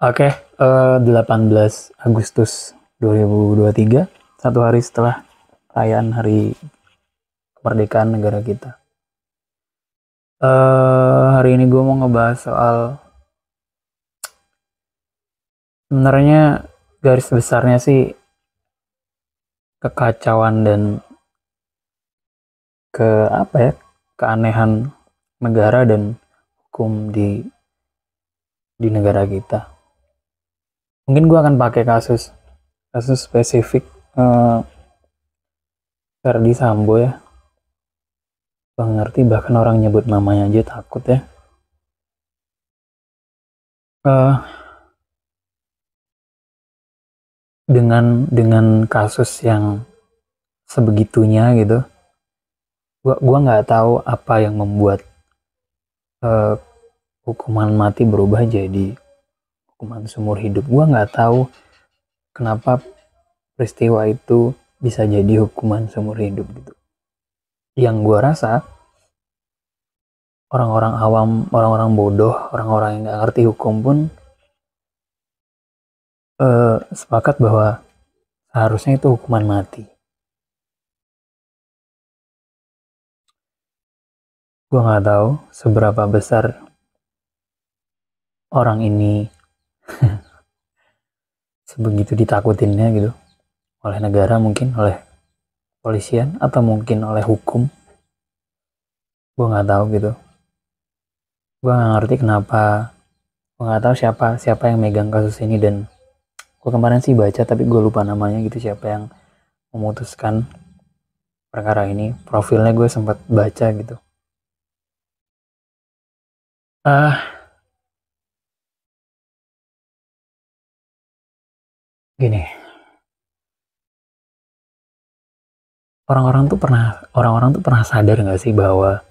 Oke, 18 Agustus 2023, satu hari setelah perayaan Hari Kemerdekaan negara kita. Hari ini gue mau ngebahas soal sebenarnya garis besarnya sih kekacauan dan keanehan negara dan hukum di negara kita. Mungkin gue akan pakai kasus spesifik Verdi Sambo ya. Gak ngerti, bahkan orang nyebut namanya aja takut ya. Dengan kasus yang sebegitunya gitu, gua nggak tahu apa yang membuat hukuman mati berubah jadi hukuman seumur hidup. Gua nggak tahu kenapa peristiwa itu bisa jadi hukuman seumur hidup gitu. Yang gua rasa orang-orang awam, orang-orang bodoh, orang-orang yang nggak ngerti hukum pun sepakat bahwa seharusnya itu hukuman mati. Gue nggak tahu seberapa besar orang ini sebegitu ditakutinnya gitu oleh negara, mungkin oleh polisian atau mungkin oleh hukum. Gue nggak tahu gitu. Gue nggak ngerti kenapa. Gue nggak tahu siapa yang megang kasus ini, dan gue kemarin sih baca tapi gue lupa namanya gitu, siapa yang memutuskan perkara ini. Profilnya gue sempat baca gitu. Gini, orang-orang tuh pernah sadar nggak sih bahwa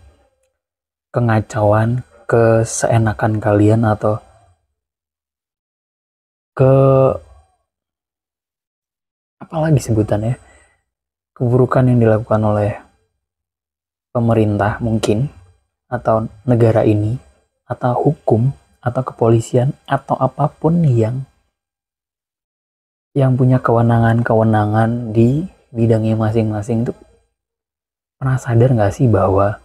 kengacauan, keseenakan kalian, atau apalagi sebutannya, keburukan yang dilakukan oleh pemerintah mungkin, atau negara ini, atau hukum, atau kepolisian, atau apapun yang punya kewenangan di bidangnya masing-masing tuh pernah sadar nggak sih bahwa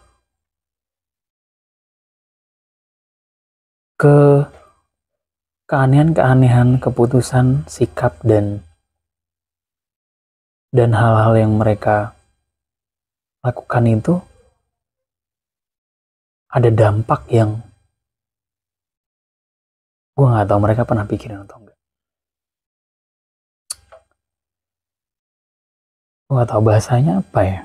keanehan-keanehan keputusan, sikap, dan hal-hal yang mereka lakukan itu ada dampak yang gue nggak tahu mereka pernah pikirin atau enggak. Gue nggak tahu bahasanya apa ya.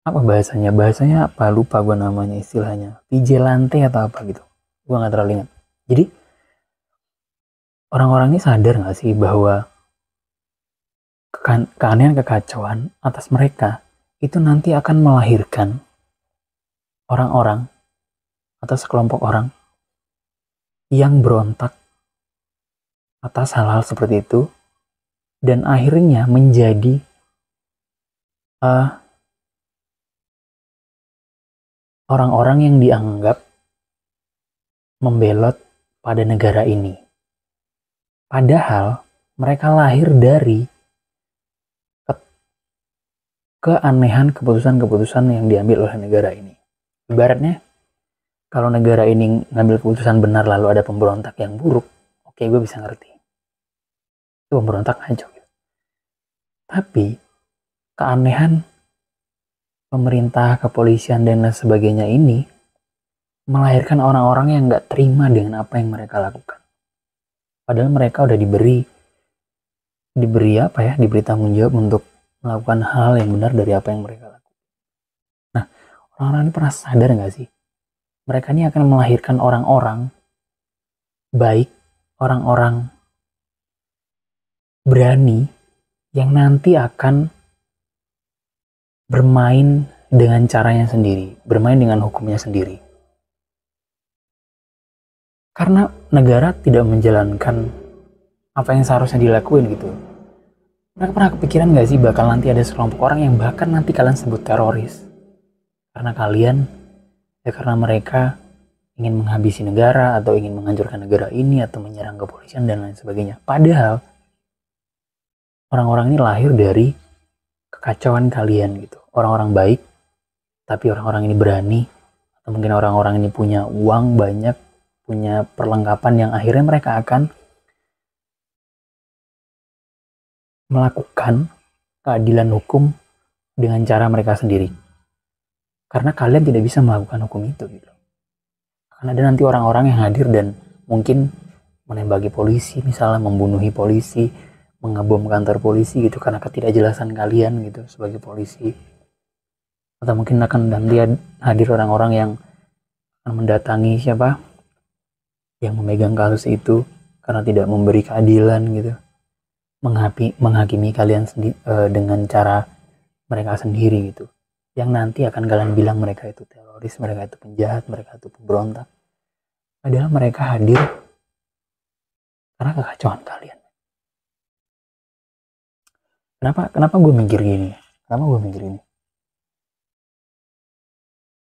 Apa bahasanya apa, lupa gue namanya, istilahnya vigilante atau apa gitu, gue nggak terlalu ingat. Jadi orang-orang ini sadar nggak sih bahwa keanehan, kekacauan atas mereka itu nanti akan melahirkan orang-orang atau sekelompok orang yang berontak atas hal-hal seperti itu, dan akhirnya menjadi orang-orang yang dianggap membelot pada negara ini. Padahal mereka lahir dari keanehan keputusan-keputusan yang diambil oleh negara ini. Ibaratnya, kalau negara ini ngambil keputusan benar lalu ada pemberontak yang buruk, oke, gue bisa ngerti. Itu pemberontak ngaco. Tapi keanehan pemerintah, kepolisian, dan lain sebagainya ini melahirkan orang-orang yang nggak terima dengan apa yang mereka lakukan. Padahal mereka udah diberi tanggung jawab untuk melakukan hal yang benar dari apa yang mereka lakukan. Nah, orang-orang ini pernah sadar nggak sih? Mereka ini akan melahirkan orang-orang baik, orang-orang berani yang nanti akan bermain dengan caranya sendiri, bermain dengan hukumnya sendiri. Karena negara tidak menjalankan apa yang seharusnya dilakuin gitu. Mereka pernah kepikiran gak sih bakal nanti ada sekelompok orang yang bahkan nanti kalian sebut teroris? Karena mereka ingin menghabisi negara atau ingin menghancurkan negara ini atau menyerang kepolisian dan lain sebagainya. Padahal orang-orang ini lahir dari kekacauan kalian gitu. Orang-orang baik, tapi orang-orang ini berani, atau mungkin orang-orang ini punya uang banyak, punya perlengkapan yang akhirnya mereka akan melakukan keadilan hukum dengan cara mereka sendiri. Karena kalian tidak bisa melakukan hukum itu gitu. Akan ada nanti orang-orang yang hadir dan mungkin menembaki polisi, misalnya membunuhi polisi, mengebom kantor polisi gitu karena ketidakjelasan kalian gitu sebagai polisi. Atau mungkin akan nanti hadir orang-orang yang akan mendatangi siapa yang memegang kasus itu karena tidak memberi keadilan gitu. Menghakimi kalian dengan cara mereka sendiri gitu. Yang nanti akan kalian bilang mereka itu teroris, mereka itu penjahat, mereka itu pemberontak. Padahal mereka hadir karena kekacauan kalian. Kenapa gue mikir gini?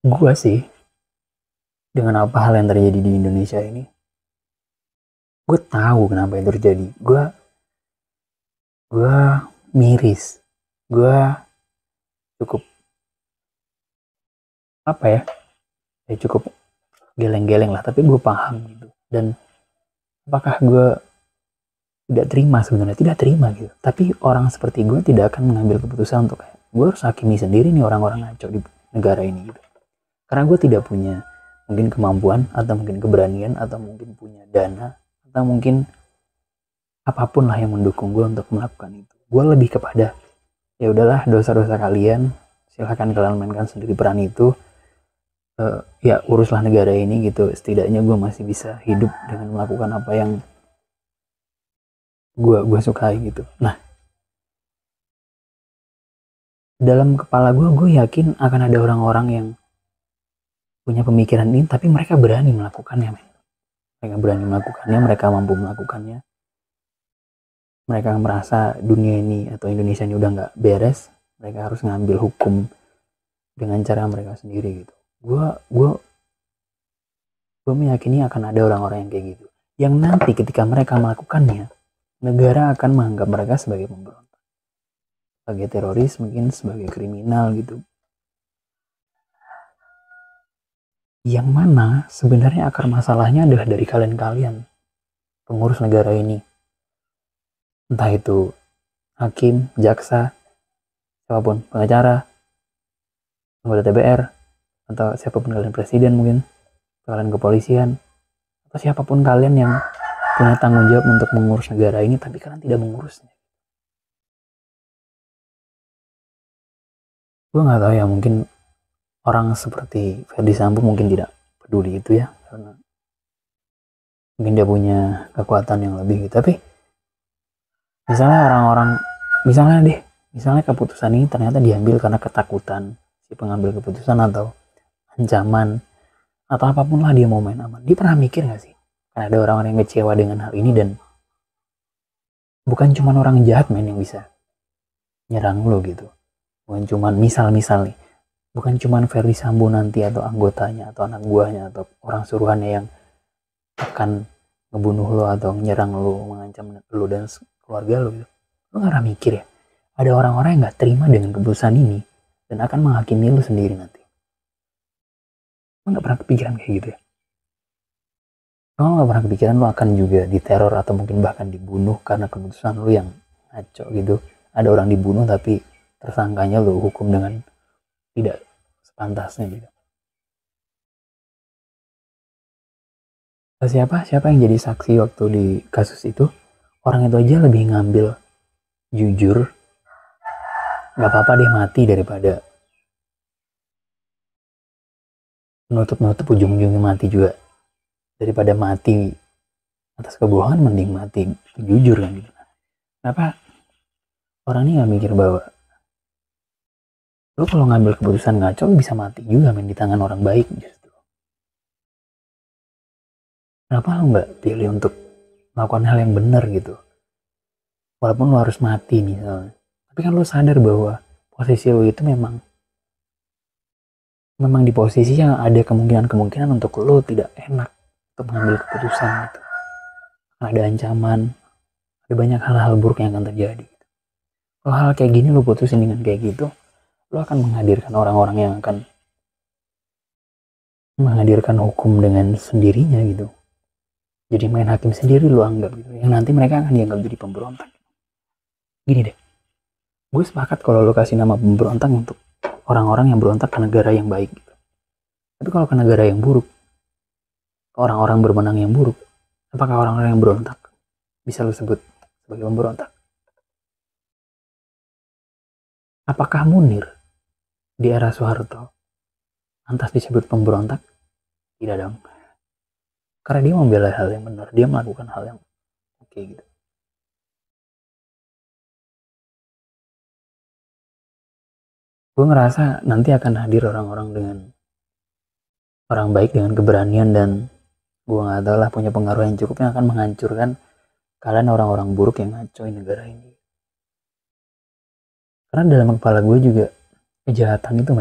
Gue sih, dengan apa hal yang terjadi di Indonesia ini, gue tahu kenapa itu terjadi. Gue miris. Gue cukup cukup geleng-geleng lah, tapi gue paham gitu. Dan apakah gue tidak terima? Sebenarnya tidak terima gitu, tapi orang seperti gue tidak akan mengambil keputusan untuk kayak gue harus hakimi sendiri nih orang-orang ngaco di negara ini gitu, karena gue tidak punya mungkin kemampuan atau mungkin keberanian atau mungkin punya dana atau mungkin apapun lah yang mendukung gue untuk melakukan itu. Gue lebih kepada ya udahlah, dosa-dosa kalian silahkan kalian mainkan sendiri peran itu. Ya uruslah negara ini gitu. Setidaknya gue masih bisa hidup dengan melakukan apa yang gue sukai gitu. Nah, dalam kepala gue yakin akan ada orang-orang yang punya pemikiran ini, tapi mereka berani melakukannya, men. Mereka mampu melakukannya. Mereka merasa dunia ini atau Indonesia ini udah nggak beres, mereka harus ngambil hukum dengan cara mereka sendiri gitu. Gue meyakini akan ada orang-orang yang kayak gitu, yang nanti ketika mereka melakukannya, negara akan menganggap mereka sebagai pemberontak, sebagai teroris, mungkin sebagai kriminal gitu. Yang mana sebenarnya akar masalahnya adalah dari kalian pengurus negara ini, entah itu hakim, jaksa, siapapun, pengacara, anggota DPR, atau siapapun kalian, presiden mungkin, kalian kepolisian, atau siapapun kalian yang punya tanggung jawab untuk mengurus negara ini, tapi kalian tidak mengurusnya. Gue nggak tahu ya, mungkin orang seperti Ferdy Sambo mungkin tidak peduli itu ya, karena mungkin dia punya kekuatan yang lebih gitu. Tapi misalnya keputusan ini ternyata diambil karena ketakutan si pengambil keputusan atau ancaman atau apapun lah, dia mau main aman. Dia pernah mikir gak sih, kan ada orang-orang yang kecewa dengan hal ini, dan bukan cuma orang jahat yang bisa nyerang lo gitu. Bukan cuma misal nih, bukan cuma Ferdy Sambo nanti atau anggotanya atau anak buahnya atau orang suruhannya yang akan ngebunuh lo atau nyerang lo, mengancam lo dan keluarga lo gitu. Lo gak pernah mikir ya, ada orang-orang yang gak terima dengan keputusan ini dan akan menghakimi lo sendiri nanti. Lo gak pernah kepikiran kayak gitu ya? Lo gak pernah kepikiran lo akan juga diteror atau mungkin bahkan dibunuh karena keputusan lo yang ngaco gitu. Ada orang dibunuh tapi tersangkanya lo hukum dengan tidak sepantasnya gitu. Siapa yang jadi saksi waktu di kasus itu? Orang itu aja lebih ngambil jujur, gak apa-apa deh mati daripada nutup ujung-ujungnya mati juga. Daripada mati atas kebohongan, mending mati jujur kan gitu. Kenapa orang ini gak mikir bahwa lo kalau ngambil keputusan ngaco bisa mati juga di tangan orang baik justru. Kenapa lo gak pilih untuk melakukan hal yang benar gitu, walaupun lo harus mati misalnya, tapi kan lo sadar bahwa posisi lo itu memang memang di posisi yang ada kemungkinan untuk lo tidak enak untuk mengambil keputusan gitu. Ada ancaman, ada banyak hal-hal buruk yang akan terjadi. Kalau hal kayak gini lo putusin dengan kayak gitu, lo akan menghadirkan orang-orang yang akan menghadirkan hukum dengan sendirinya gitu. Jadi main hakim sendiri lo anggap gitu, yang nanti mereka akan dianggap jadi pemberontak. Gini deh, gue sepakat kalau lo kasih nama pemberontak untuk orang-orang yang berontak ke negara yang baik gitu. Tapi kalau ke negara yang buruk, orang-orang bermenang yang buruk, apakah orang-orang yang berontak bisa lo sebut sebagai pemberontak? Apakah Munir di era Soeharto lantas disebut pemberontak? Tidak dong. Karena dia membela hal yang benar, dia melakukan hal yang oke gitu. Gue ngerasa nanti akan hadir orang-orang dengan orang baik dengan keberanian, dan gue nggak tahu lah, punya pengaruh yang cukup yang akan menghancurkan kalian orang-orang buruk yang ngacoin negara ini. Karena dalam kepala gue juga kejahatan itu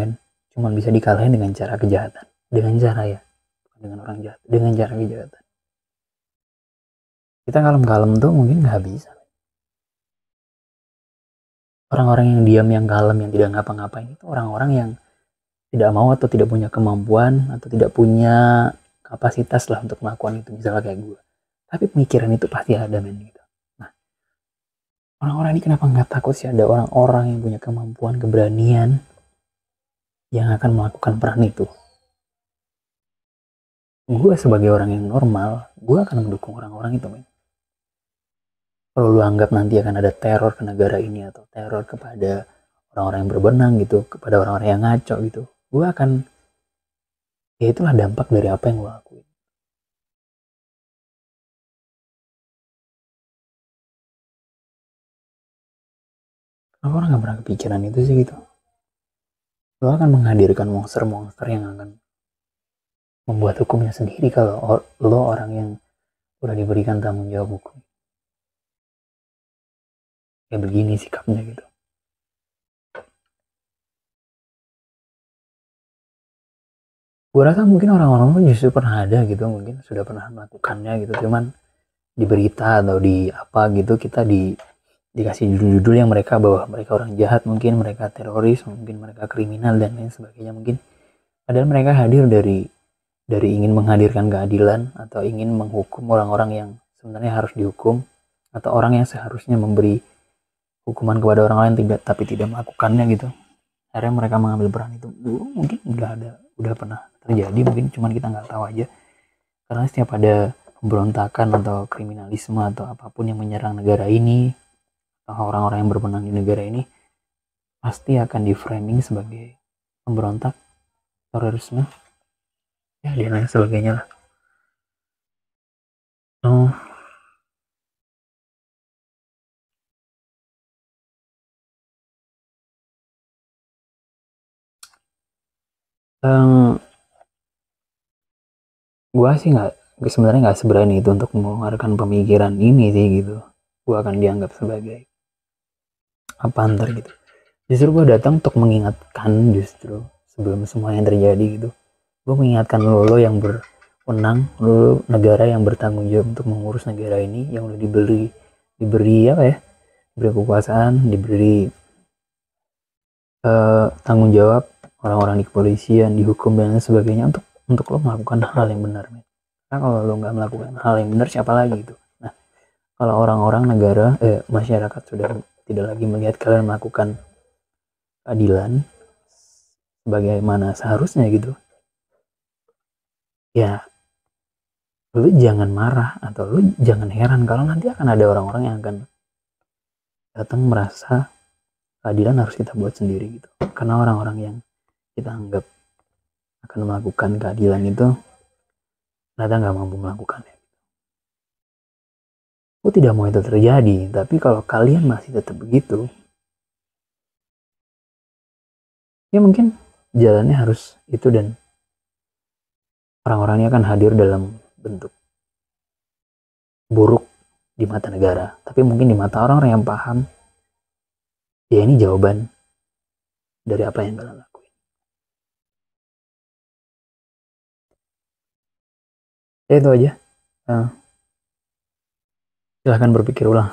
cuma bisa dikalahin dengan cara kejahatan, dengan cara ya, bukan dengan orang jahat, dengan cara kejahatan. Kita kalem-kalem tuh mungkin nggak bisa. Orang-orang yang diam, yang kalem, yang tidak ngapa-ngapain itu orang-orang yang tidak mau atau tidak punya kemampuan atau tidak punya kapasitas lah untuk melakukan itu, misalnya kayak gue. Tapi pemikiran itu pasti ada gitu. Nah, orang-orang ini kenapa nggak takut sih ada orang-orang yang punya kemampuan, keberanian yang akan melakukan peran itu? Gue sebagai orang yang normal, gue akan mendukung orang-orang itu Kalau lu anggap nanti akan ada teror ke negara ini atau teror kepada orang-orang yang berbenang gitu, kepada orang-orang yang ngaco gitu, gue akan, ya itulah dampak dari apa yang gue lakuin. Kenapa orang gak pernah kepikiran itu sih gitu? Lo akan menghadirkan monster-monster yang akan membuat hukumnya sendiri kalau lo orang yang udah diberikan tanggung jawab hukum. Kayak begini sikapnya gitu. Gue rasa mungkin orang-orang pun justru pernah ada gitu, mungkin sudah pernah melakukannya gitu, cuman di berita atau di apa gitu kita dikasih judul-judul yang mereka bahwa mereka orang jahat, mungkin mereka teroris, mungkin mereka kriminal dan lain sebagainya mungkin. Padahal mereka hadir dari ingin menghadirkan keadilan atau ingin menghukum orang-orang yang sebenarnya harus dihukum, atau orang yang seharusnya memberi hukuman kepada orang lain tapi tidak melakukannya gitu. Akhirnya mereka mengambil peran itu. Mungkin udah pernah terjadi, mungkin cuman kita nggak tahu aja. Karena setiap ada pemberontakan atau kriminalisme atau apapun yang menyerang negara ini atau orang-orang yang berwenang di negara ini, pasti akan di framing sebagai pemberontak, terorisme, ya dan lain sebagainya lah. Oh, gue sih sebenarnya nggak seberani itu untuk mengeluarkan pemikiran ini sih gitu. Gue akan dianggap sebagai apa ntar gitu. Justru gue datang untuk mengingatkan, justru sebelum semua yang terjadi gitu. Gue mengingatkan lo yang berwenang, lo negara yang bertanggung jawab untuk mengurus negara ini, yang udah diberi apa ya, diberi kekuasaan, diberi tanggung jawab, orang-orang di kepolisian, dihukum dan lain sebagainya, untuk lo melakukan hal yang benar. Karena kalau lo nggak melakukan hal yang benar, siapa lagi gitu. Nah, kalau orang-orang negara, masyarakat sudah tidak lagi melihat kalian melakukan keadilan sebagaimana seharusnya gitu, ya lu jangan marah atau lu jangan heran kalau nanti akan ada orang-orang yang akan datang merasa keadilan harus kita buat sendiri gitu. Karena orang-orang yang kita anggap akan melakukan keadilan itu ternyata nggak mampu melakukannya. Aku tidak mau itu terjadi, tapi kalau kalian masih tetap begitu, ya mungkin jalannya harus itu, dan orang-orangnya akan hadir dalam bentuk buruk di mata negara, tapi mungkin di mata orang-orang yang paham, ya ini jawaban dari apa yang kalian lakukan. Ya itu aja. Silahkan berpikir ulang.